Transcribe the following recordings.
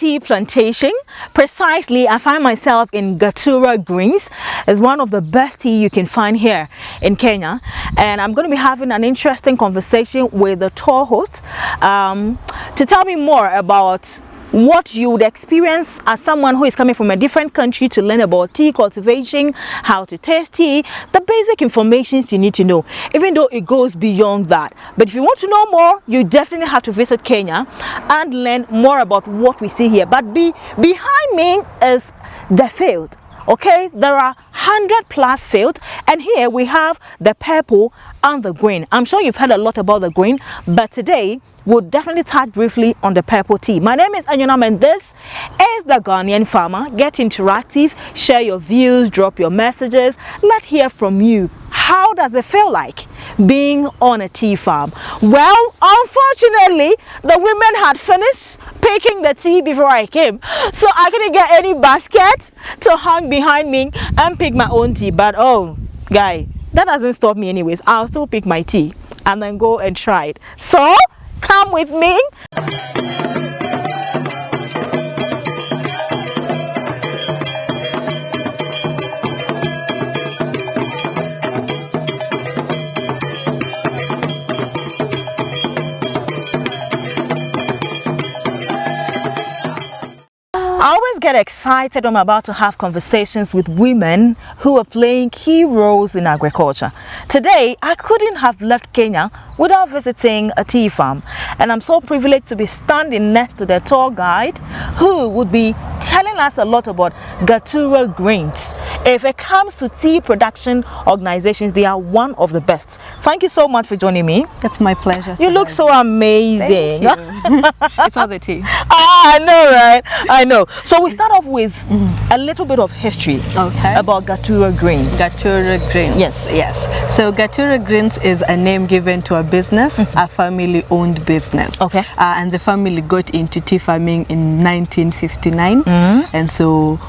tea plantation. Precisely, I find myself in Gatura Greens. It's one of the best tea you can find here in Kenya. And I'm going to be having an interesting conversation with the tour host to tell me more about what you would experience as someone who is coming from a different country to learn about tea cultivation, how to taste tea, the basic information you need to know, even though it goes beyond that. But if you want to know more, you definitely have to visit Kenya and learn more about what we see here. But behind me is the field. Okay, there are 100+ fields, and here we have the purple and the green. I'm sure you've heard a lot about the green, but today we'll definitely touch briefly on the purple tea. My name is Anyonam, and this is the Ghanaian Farmer. Get interactive, share your views, drop your messages. Let's hear from you. How does it feel like being on a tea farm? Well, unfortunately, the women had finished picking the tea before I came, so I couldn't get any basket to hang behind me and pick my own tea. But oh, guy, that doesn't stop me anyways. I'll still pick my tea and then go and try it. So come with me. I always get excited when I'm about to have conversations with women who are playing key roles in agriculture. Today, I couldn't have left Kenya without visiting a tea farm, and I'm so privileged to be standing next to the tour guide who would be telling us a lot about Gatura Greens. If it comes to tea production organizations, they are one of the best. Thank you so much for joining me. It's my pleasure. You look so amazing. Thank you. It's all the tea. Ah, I know, right? I know. So we start off with a little bit of history about Gatura Greens. Gatura Greens. Yes. So Gatura Greens is a name given to a business, a family-owned business. Okay. And the family got into tea farming in 1959. And so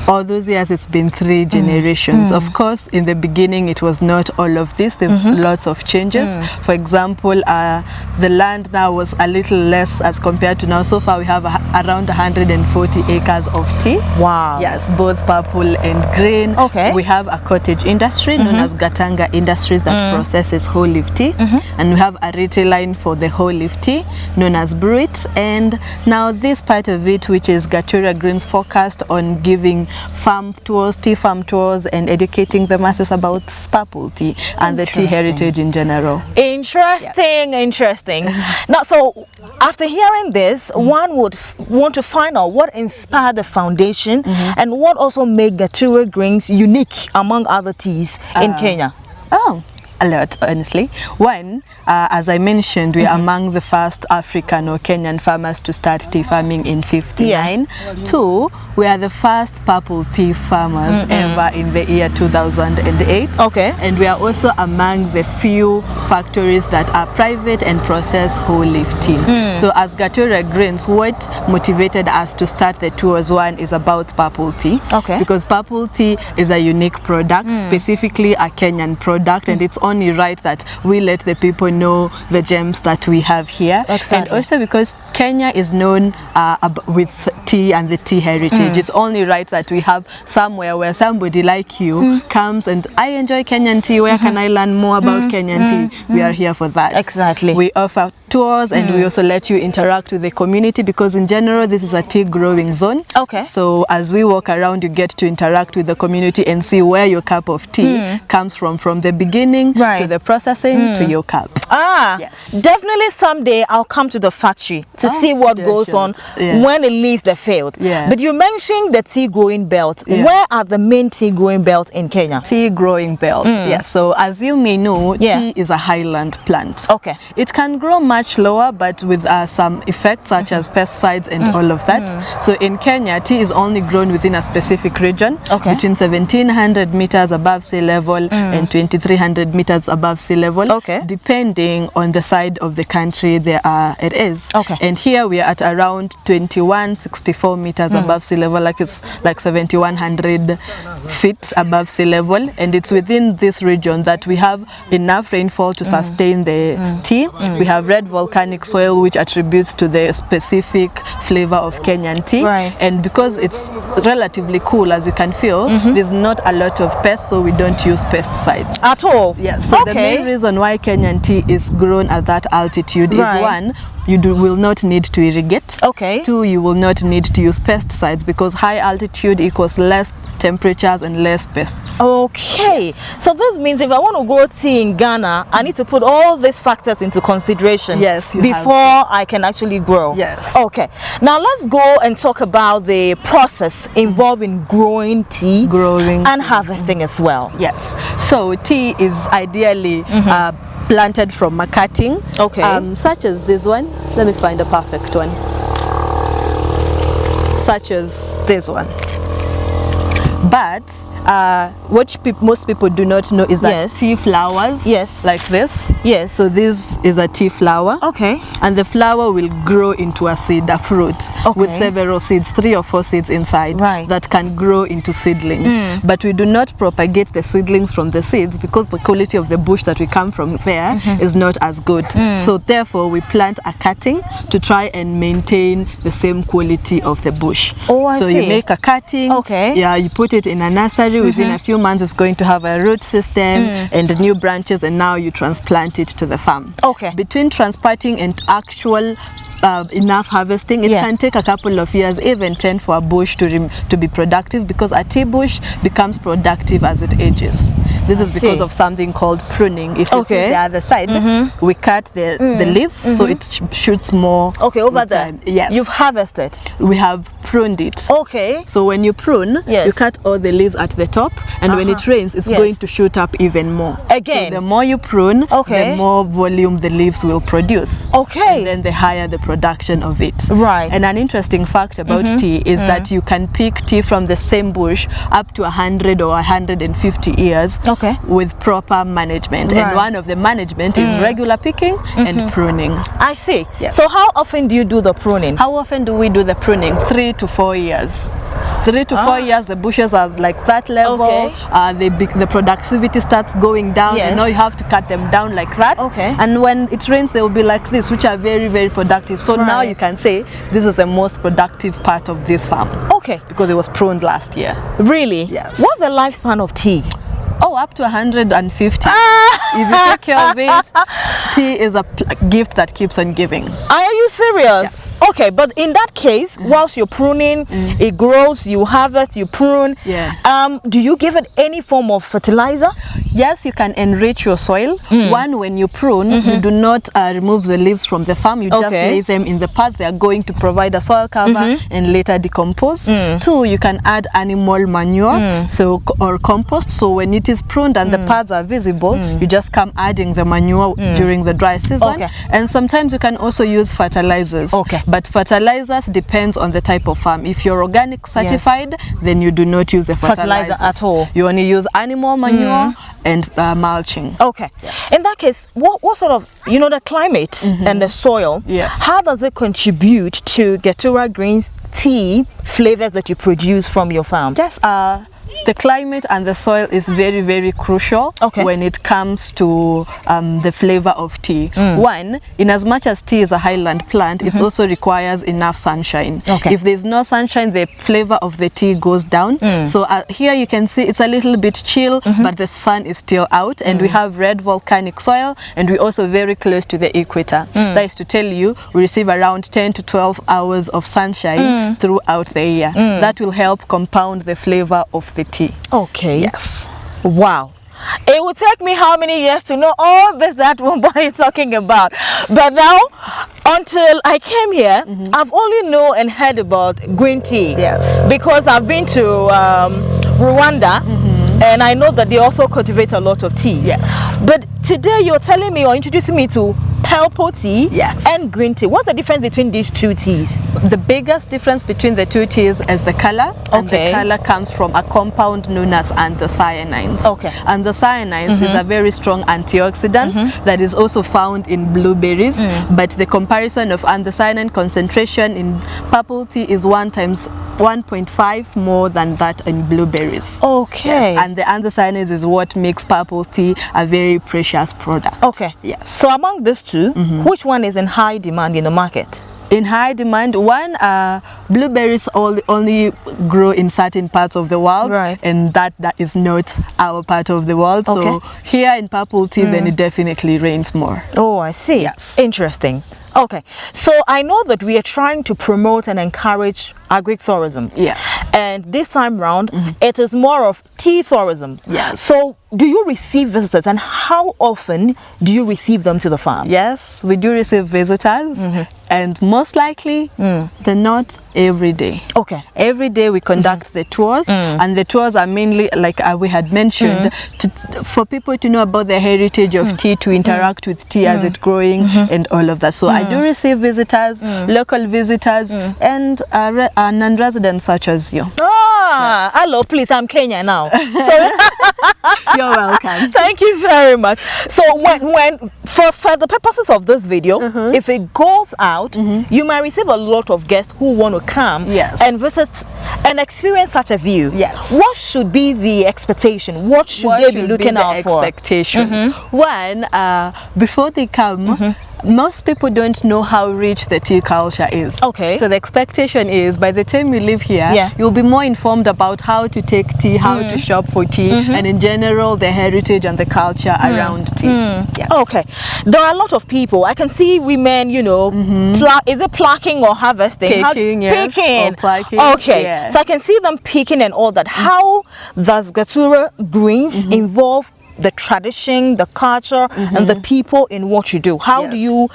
all those years it's been 3 generations. Of course, in the beginning it was not all of this. There's lots of changes. For example, the land now was a little less as compared to now. So far we have around 140 acres of tea. Wow. Yes, both purple and green. Okay. We have a cottage industry known as Gatanga Industries that processes whole leaf tea. And we have a retail line for the whole leaf tea known as Bruit. And now this part of it, which is Gatura Greens, focused on giving farm tours, tea farm tours, and educating the masses about purple tea and the tea heritage in general. Interesting. Now, so after hearing this, one would want to find out what inspired the foundation and what also made Gatura Greens unique among other teas in Kenya. Oh, a lot, honestly. One, as I mentioned, we are among the first African or Kenyan farmers to start tea farming in 59. 2, we are the first purple tea farmers ever in the year 2008. Okay. And we are also among the few factories that are private and process whole leaf tea. So as Gatura Greens, what motivated us to start the tours, one is about purple tea. Okay. Because purple tea is a unique product, specifically a Kenyan product, and it's only right that we let the people know the gems that we have here. Exactly. And also because Kenya is known with tea and the tea heritage, it's only right that we have somewhere where somebody like you comes and I enjoy Kenyan tea, where can I learn more about Kenyan tea? We are here for that. Exactly. We offer tours and we also let you interact with the community, because in general this is a tea growing zone. Okay. So as we walk around, you get to interact with the community and see where your cup of tea comes from the beginning to the processing to your cup. Yes. Definitely someday I'll come to the factory to see what goes on when it leaves the field. But you mentioned the tea growing belt. Where are the main tea growing belts in Kenya? Tea growing belt. So as you may know, tea is a highland plant. Okay. It can grow much lower, but with some effects such as pesticides and all of that. So in Kenya, tea is only grown within a specific region, between 1700 meters above sea level and 2300 meters above sea level, depending on the side of the country it is. And here we are at around 2164 meters above sea level, like it's like 7100 feet above sea level, and it's within this region that we have enough rainfall to sustain the tea. We have red volcanic soil, which attributes to the specific flavor of Kenyan tea. Right. And because it's relatively cool, as you can feel, there's not a lot of pests, so we don't use pesticides at all. Yes. So the main reason why Kenyan tea is grown at that altitude is, one, you will not need to irrigate. Okay. Two, you will not need to use pesticides, because high altitude equals less temperatures and less pests. Okay. So this means if I want to grow tea in Ghana, I need to put all these factors into consideration. Yes, before I can actually grow. Yes. Okay. Now let's go and talk about the process involving growing tea, and harvesting as well. Yes. So tea is ideally planted from a cutting, such as this one. Let me find a perfect one. Such as this one. But what most people do not know is that tea flowers, like this. Yes. So this is a tea flower. Okay. And the flower will grow into a seed, a fruit, with several seeds, 3 or 4 seeds inside, that can grow into seedlings. But we do not propagate the seedlings from the seeds, because the quality of the bush that we come from there is not as good. So therefore we plant a cutting to try and maintain the same quality of the bush. So you make a cutting, you put it in a nursery. Within a few months it's going to have a root system and new branches, and now you transplant it to the farm. Between transplanting and actual enough harvesting, it can take a couple of years, even 10, for a bush to be productive, because a tea bush becomes productive as it ages. This is because of something called pruning. If you see the other side, we cut the leaves, so it shoots more. Over there. Yes. You've harvested. We have pruned it. So when you prune, you cut all the leaves at the top, and when it rains, it's going to shoot up even more. Again. So the more you prune, the more volume the leaves will produce. And then the higher the production of it. And an interesting fact about tea is that you can pick tea from the same bush up to 100 or 150 years with proper management. And one of the management is regular picking and pruning. I see. So how often do you do the pruning? How often do we do the pruning? 3 to 4 years. 3 to 4 years, the bushes are like that level. The productivity starts going down, and now you have to cut them down like that. And when it rains, they will be like this, which are very, very productive. So now you can say this is the most productive part of this farm. Because it was pruned last year. Really? Yes. What's the lifespan of tea? Up to 150. If you take care of it, tea is a gift that keeps on giving. Are you serious? Okay, but in that case, whilst you're pruning, it grows, you harvest, you prune. Do you give it any form of fertilizer? Yes, you can enrich your soil. One, when you prune, you do not remove the leaves from the farm. You just lay them in the pads. They are going to provide a soil cover and later decompose. 2, you can add animal manure or compost. So when it is pruned and the pads are visible, you just come adding the manure during the dry season. And sometimes you can also use fertilizers. But fertilizers depends on the type of farm. If you're organic certified, then you do not use the fertilizer at all. You only use animal manure and mulching. In that case, what sort of, the climate and the soil, how does it contribute to Gatura Greens tea flavors that you produce from your farm? The climate and the soil is very, very crucial when it comes to the flavor of tea. One, in as much as tea is a highland plant, it also requires enough sunshine. If there's no sunshine, the flavor of the tea goes down. So here you can see it's a little bit chill, but the sun is still out, and we have red volcanic soil, and we're also very close to the equator. That is to tell you, we receive around 10 to 12 hours of sunshine throughout the year. That will help compound the flavor of the tea. Yes. Wow. It would take me how many years to know all this that one boy is talking about? But now, until I came here, I've only known and heard about green tea. Because I've been to Rwanda, and I know that they also cultivate a lot of tea. But today you're telling me or introducing me to purple tea and green tea. What's the difference between these two teas? The biggest difference between the two teas is the color. And the color comes from a compound known as anthocyanins. Anthocyanins is a very strong antioxidant that is also found in blueberries. But the comparison of anthocyanin concentration in purple tea is 1 times 1.5 more than that in blueberries. Okay. Yes. And the anthocyanins is what makes purple tea a very precious product. Okay. Yes. So among these two, which one is in high demand in the market? In high demand, one, blueberries only grow in certain parts of the world, right, and that is not our part of the world. Okay. So here in purple tea, then it definitely rains more. Oh, I see. Yes. Interesting. Okay, so I know that we are trying to promote and encourage agritourism. Yes. And this time round, it is more of tea tourism. Yes. So do you receive visitors, and how often do you receive them to the farm? Yes, we do receive visitors, and most likely they're not every day. Okay. Every day we conduct the tours, and the tours are mainly, like we had mentioned, for people to know about the heritage of tea, to interact with tea as it's growing, and all of that. So I do receive visitors, local visitors, and non-residents such as you. Ah, yes. Hello, please, I'm Kenyan now. So you're welcome. Thank you very much. So when for the purposes of this video, if it goes out, you might receive a lot of guests who want to come and visit and experience such a view. Yes. What should be the expectation? What should they be looking out for? Expectations. One, before they come, most people don't know how rich the tea culture is. Okay. So the expectation is by the time you live here, you'll be more informed about how to take tea, how to shop for tea, and in general the heritage and the culture around tea. Yes. Okay. There are a lot of people. I can see women, you know, is it plucking or harvesting? Picking, yes. Picking. Or plucking. Okay. Yes. So I can see them picking and all that. How does Gatura Greens involve the tradition, the culture, and the people in what you do? How do you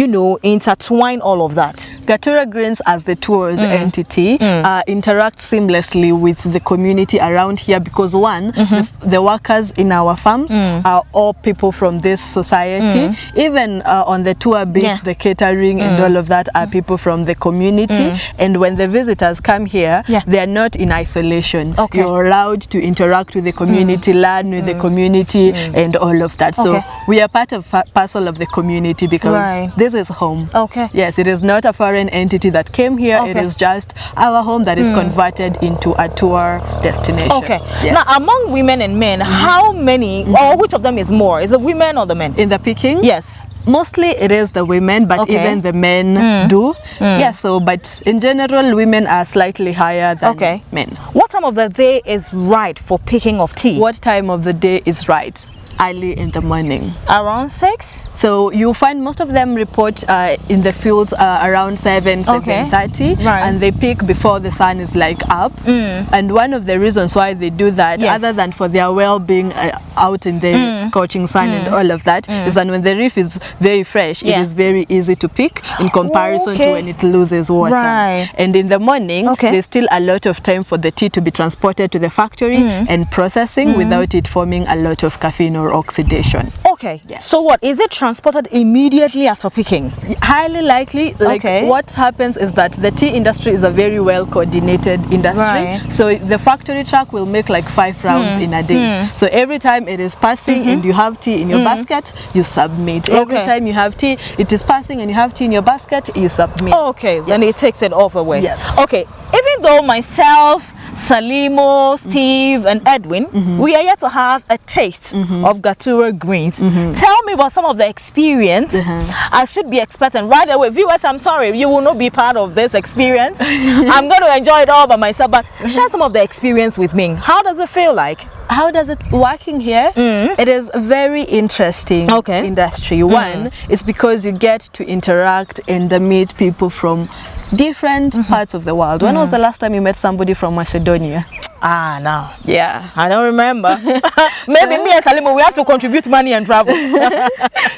know, intertwine all of that? Gatura Greens as the tours entity interact seamlessly with the community around here, because one, the workers in our farms are all people from this society. Even on the tour bit, the catering and all of that are people from the community. And when the visitors come here, they are not in isolation. Okay. You're allowed to interact with the community, learn with the community, and all of that. So we are part of parcel of the community, because this is home. Okay. Yes, it is not a foreign entity that came here. It is just our home that is converted into a tour destination. Okay. Yes. Now, among women and men, how many, or which of them is more? Is it women or the men? In the picking? Yes. Mostly it is the women, but even the men do. Yeah, so, but in general, women are slightly higher than men. What time of the day is right for picking of tea? What time of the day is right? Early in the morning. Around 6? So you'll find most of them report in the fields around 7:30, and they pick before the sun is like up. And one of the reasons why they do that, other than for their well-being out in the scorching sun and all of that, is that when the reef is very fresh, it is very easy to pick in comparison to when it loses water. And in the morning, there's still a lot of time for the tea to be transported to the factory and processing without it forming a lot of caffeine or oxidation. Okay. Yes. So what, is it transported immediately after picking? Highly likely. Like what happens is that the tea industry is a very well coordinated industry. So the factory truck will make like 5 rounds in a day. So every time it is passing and you have tea in your basket, you submit. Every time you have tea, it is passing and you have tea in your basket, you submit. Okay. Then it takes it off away. Yes. Okay. Even though myself, Salimo, Steve, and Edwin, we are yet to have a taste of Gatura Greens. Tell me about some of the experience. I should be expecting right away. Viewers, I'm sorry, you will not be part of this experience. I'm going to enjoy it all by myself, but share some of the experience with me. How does it feel like? How does it working here? It is a very interesting industry. One is because you get to interact and meet people from different parts of the world. When was the last time you met somebody from Macedonia? No. Yeah. I don't remember. Maybe me and Salimo, we have to contribute money and travel.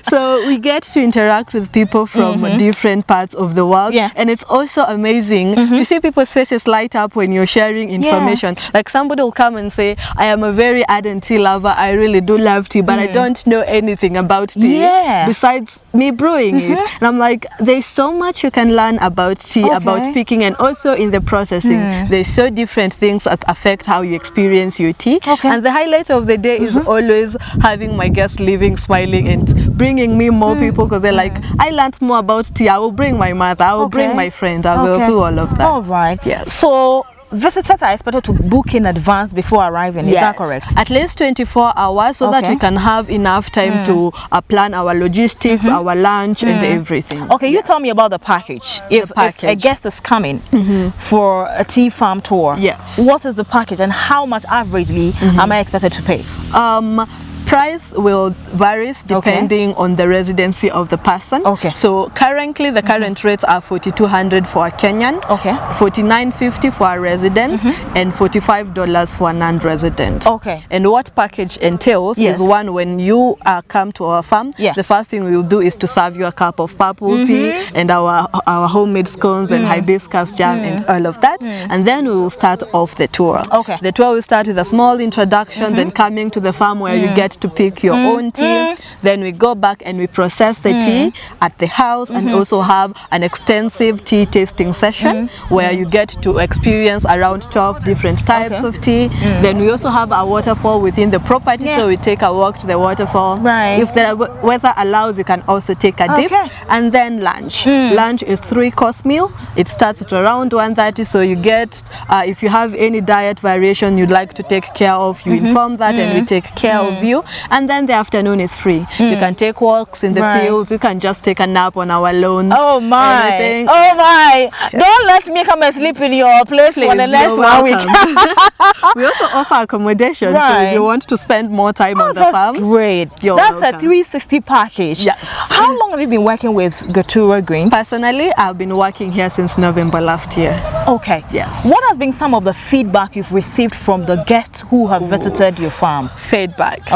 So we get to interact with people from different parts of the world. And it's also amazing to see people's faces light up when you're sharing information. Like somebody will come and say, I am a very ardent tea lover. I really do love tea, but I don't know anything about tea besides me brewing it. And I'm like, there's so much you can learn about tea, about picking, and also in the processing. There's so different things that affect how you experience your tea. And the highlight of the day is always having my guests leaving smiling and bringing me more people, because they're like, I learned more about tea. I will bring my mother, I will bring my friend, I will do all of that. All right. Yes. So visitors are expected to book in advance before arriving. Is that correct? At least 24 hours so that we can have enough time to plan our logistics, our lunch and everything. Okay, you tell me about the package. If a guest is coming for a tea farm tour, what is the package and how much averagely am I expected to pay? Price will varies depending on the residency of the person. So currently the current rates are $4,200 for a Kenyan, $49.50 for a resident, and $45 for a non-resident. And what package entails is one, when you come to our farm, the first thing we'll do is to serve you a cup of purple tea and our homemade scones and hibiscus jam and all of that, and then we will start off the tour. The tour will start with a small introduction, then coming to the farm where you get to pick your own tea. Then we go back and we process the tea at the house and also have an extensive tea tasting session where you get to experience around 12 different types of tea. Then we also have a waterfall within the property, so we take a walk to the waterfall. If the weather allows, you can also take a dip. And then lunch. Lunch is 3-course meal. It starts at around 1:30, so you get, if you have any diet variation you'd like to take care of, you inform that and we take care of you. And then the afternoon is free. You can take walks in the fields, you can just take a nap on our lawns. Oh my! Don't let me come and sleep in your place for the next 1 week. We also offer accommodation, so if you want to spend more time on the farm. Great. That's a 360 package. How long have you been working with Gatura Greens? Personally, I've been working here since November last year. What has been some of the feedback you've received from the guests who have visited your farm? Feedback.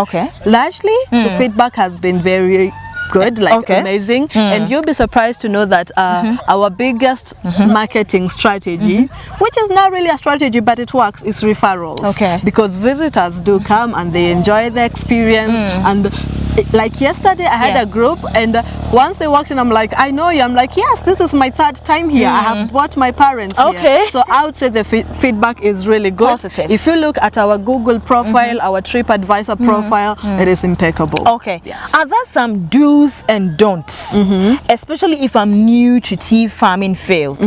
Largely, the feedback has been very good, like amazing, and you'll be surprised to know that our biggest marketing strategy, which is not really a strategy but it works, is referrals. Because visitors do come and they enjoy the experience. And like yesterday I had a group, and once they walked in, I'm like, I know you. I'm like, yes, this is my 3rd time here. I have brought my parents here. So I would say the feedback is really good. Positive. If you look at our Google profile, our TripAdvisor profile, it is impeccable. Are there some do's and don'ts, especially if I'm new to tea farming field?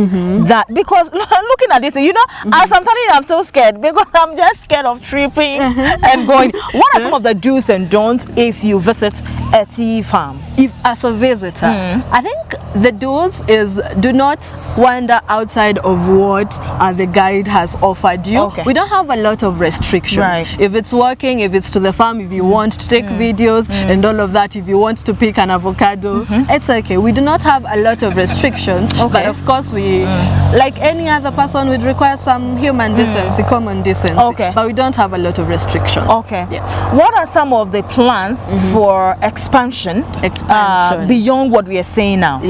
That, because looking at this, you know, as I'm telling you, I'm so scared because I'm just scared of tripping and going. What are some of the do's and don'ts if you visit a tea farm? If as a visitor, I think the do's is do not wander outside of what the guide has offered you. We don't have a lot of restrictions. If it's working, if it's to the farm, if you want to take videos and all of that, if you want to pick an avocado, it's okay. We do not have a lot of restrictions, but of course we, like any other person, would require some human decency, common decency, but we don't have a lot of restrictions. What are some of the plans for expansion beyond what we are saying now?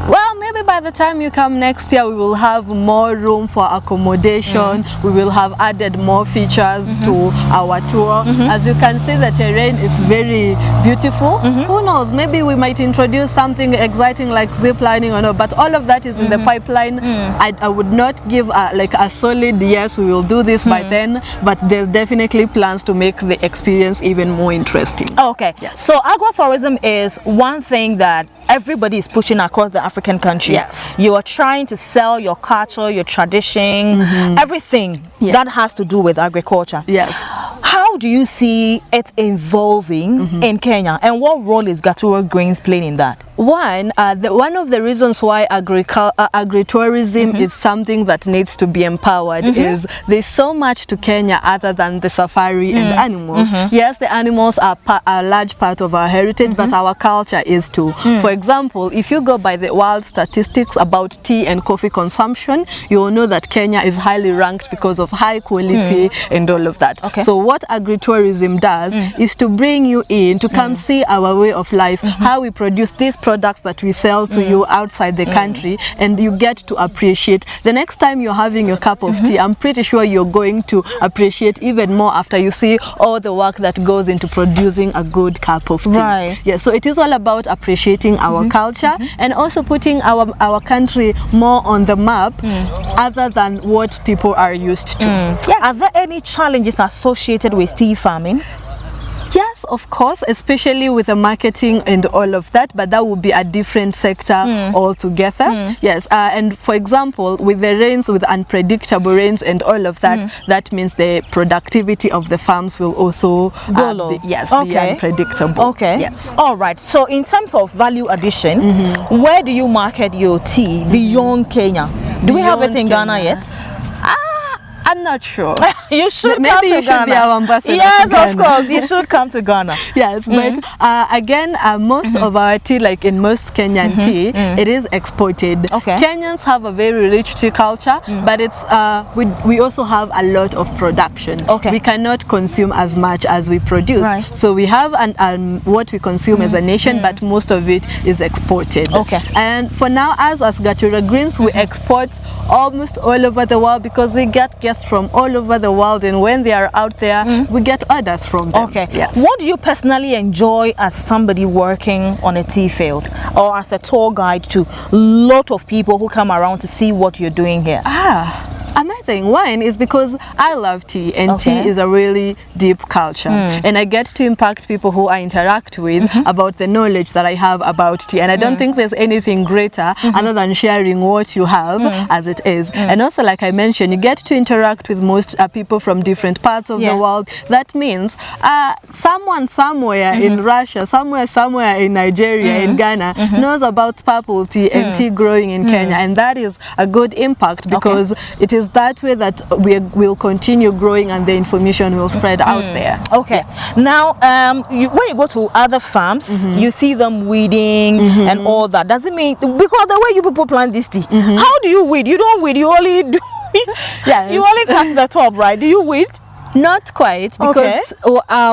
Well, maybe by the time you come next year, we will have more room for accommodation. We will have added more features to our tour. As you can see, the terrain is very beautiful. Who knows, maybe we might introduce something exciting like zip lining or no, but all of that is in the pipeline. I would not give like a solid yes, we will do this by then, but there's definitely plans to make the experience even more interesting. So agrotourism is one thing that everybody is pushing across the African country. You are trying to sell your culture, your tradition, everything that has to do with agriculture. How do you see it evolving in Kenya, and what role is Gatura Greens playing in that? One of the reasons why agritourism is something that needs to be empowered is there's so much to Kenya other than the safari and animals. Yes, the animals are a large part of our heritage, but our culture is too. For example, if you go by the world statistics about tea and coffee consumption, you will know that Kenya is highly ranked because of high quality and all of that. So what agritourism does is to bring you in to come see our way of life, how we produce these products that we sell to you outside the country, and you get to appreciate. The next time you're having your cup of tea, I'm pretty sure you're going to appreciate even more after you see all the work that goes into producing a good cup of tea. So it is all about appreciating our culture and also putting our country more on the map other than what people are used to. Are there any challenges associated with tea farming? Yes, of course, especially with the marketing and all of that, but that would be a different sector altogether. Yes, and for example, with the rains, with unpredictable rains and all of that, that means the productivity of the farms will also go low. be unpredictable. Okay. Yes. All right. So in terms of value addition, where do you market your tea beyond Kenya? Do we have it in Ghana yet? I'm not sure. You should Maybe come to you should Ghana. be our ambassador. Yes, of course. You should come to Ghana. Yes, but again, most of our tea, like in most Kenyan tea, it is exported. Okay. Kenyans have a very rich tea culture, but it's we also have a lot of production. Okay. We cannot consume as much as we produce. Right. So we have what we consume as a nation, but most of it is exported. Okay. And for now, as Gatura Greens, we export almost all over the world because we get guests from all over the world, and when they are out there, we get orders from them. Okay. Yes. What do you personally enjoy as somebody working on a tea field, or as a tour guide to a lot of people who come around to see what you're doing here? Amazing. One is because I love tea, and tea is a really deep culture, and I get to impact people who I interact with about the knowledge that I have about tea, and I don't think there's anything greater other than sharing what you have as it is. And also, like I mentioned, you get to interact with most people from different parts of the world. That means someone somewhere in Russia, somewhere in Nigeria, in Ghana knows about purple tea and tea growing in Kenya, and that is a good impact because it is that way that we will continue growing and the information will spread out there. Okay. Yes. Now, when you go to other farms, you see them weeding and all that. Does it mean, because the way you people plant this tea, how do you weed? You don't weed, you only do, you only cut the top, right? Do you weed? Not quite, because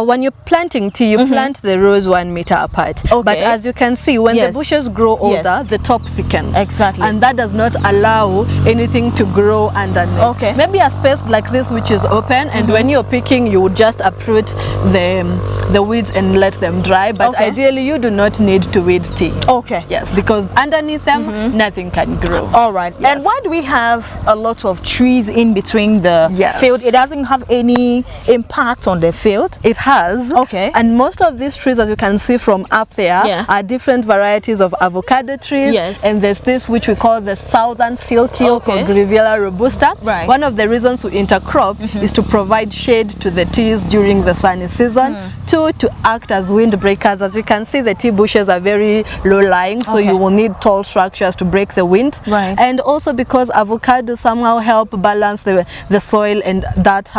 when you're planting tea, you plant the rows 1 meter apart. But as you can see, when the bushes grow older, the top thickens. Exactly. And that does not allow anything to grow underneath. Okay. Maybe a space like this which is open, and when you're picking, you would just uproot the weeds and let them dry. But ideally, you do not need to weed tea. Okay. Yes, because underneath them, nothing can grow. All right. Yes. And why do we have a lot of trees in between the field? It doesn't have any impact on the field? It has. Okay. And most of these trees, as you can see from up there, are different varieties of avocado trees. Yes. And there's this which we call the southern silky oak or Grevillea robusta. Right. One of the reasons we intercrop is to provide shade to the teas during the sunny season. Two, to act as windbreakers. As you can see, the tea bushes are very low-lying, so you will need tall structures to break the wind. Right. And also because avocados somehow help balance the soil, and that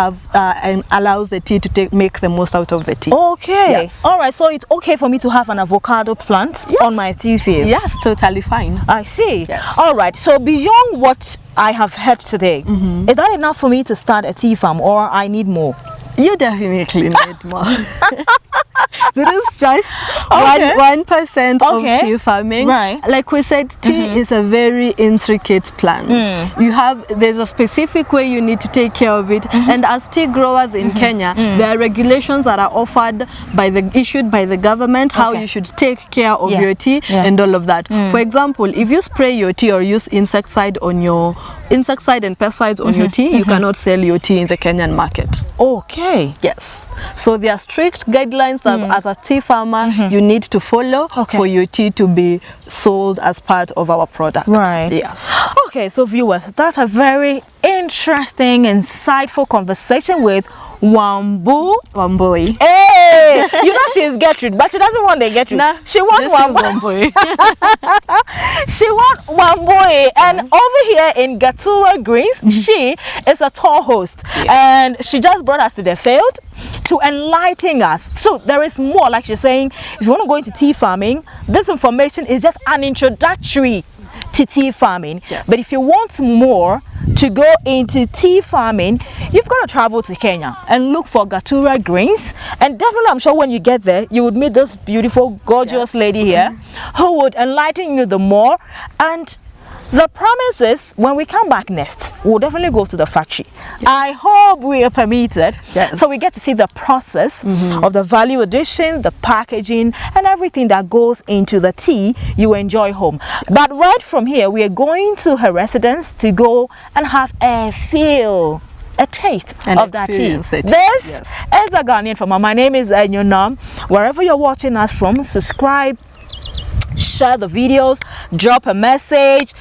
and allows the tea to make the most out of the tea. Okay. Yes. All right. So it's okay for me to have an avocado plant on my tea field? Yes, totally fine. I see. Yes. All right. So beyond what I have heard today, is that enough for me to start a tea farm, or I need more? You definitely need more. There is just 1% of tea farming. Right. Like we said, tea is a very intricate plant. There's a specific way you need to take care of it. And as tea growers in Kenya, there are regulations that are issued by the government, how you should take care of your tea and all of that. For example, if you spray your tea or use insecticide and pesticides on your tea, you cannot sell your tea in the Kenyan market. Okay. Yes. So there are strict guidelines that as a tea farmer you need to follow for your tea to be sold as part of our product. Right. Yes. Okay, so viewers, that's a very interesting, insightful conversation with Wambui. Hey, you know she's Gertrude, but she doesn't want the Gertrude. Nah, she wants Wambui. She wants Wambui. And over here in Gatura Greens, she is a tour host, and she just brought us to the field to enlighten us. So there is more, like she's saying. If you want to go into tea farming, this information is just an introductory to tea farming. Yes. But if you want more to go into tea farming, you've got to travel to Kenya and look for Gatura Greens. And definitely, I'm sure when you get there, you would meet this beautiful, gorgeous lady here who would enlighten you the more. And the promise is, when we come back next, we'll definitely go to the factory. Yes. I hope we are permitted. Yes. So we get to see the process of the value addition, the packaging, and everything that goes into the tea you enjoy home. But right from here, we are going to her residence to go and have a feel a taste and of that tea. This Is a Ghanaian farmer. My name is Kenyan. Wherever you're watching us from, subscribe, share the videos, drop a message,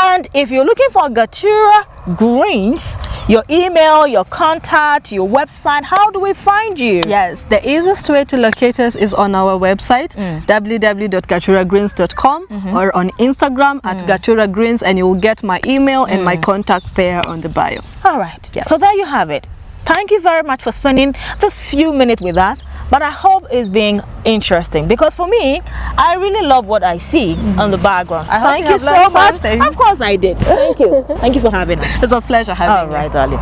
and if you're looking for Gatura Greens, your email, your contact, your website, how do we find you? Yes, the easiest way to locate us is on our website, www.gaturagreens.com, or on Instagram at Gatura Greens, and you will get my email and my contacts there on the bio. All right. Yes. So there you have it. Thank you very much for spending this few minutes with us, but I hope it's being interesting, because for me, I really love what I see on the background. Thank you so much. Of course I did. Thank you. Thank you for having us. It's a pleasure having you. All right, darling.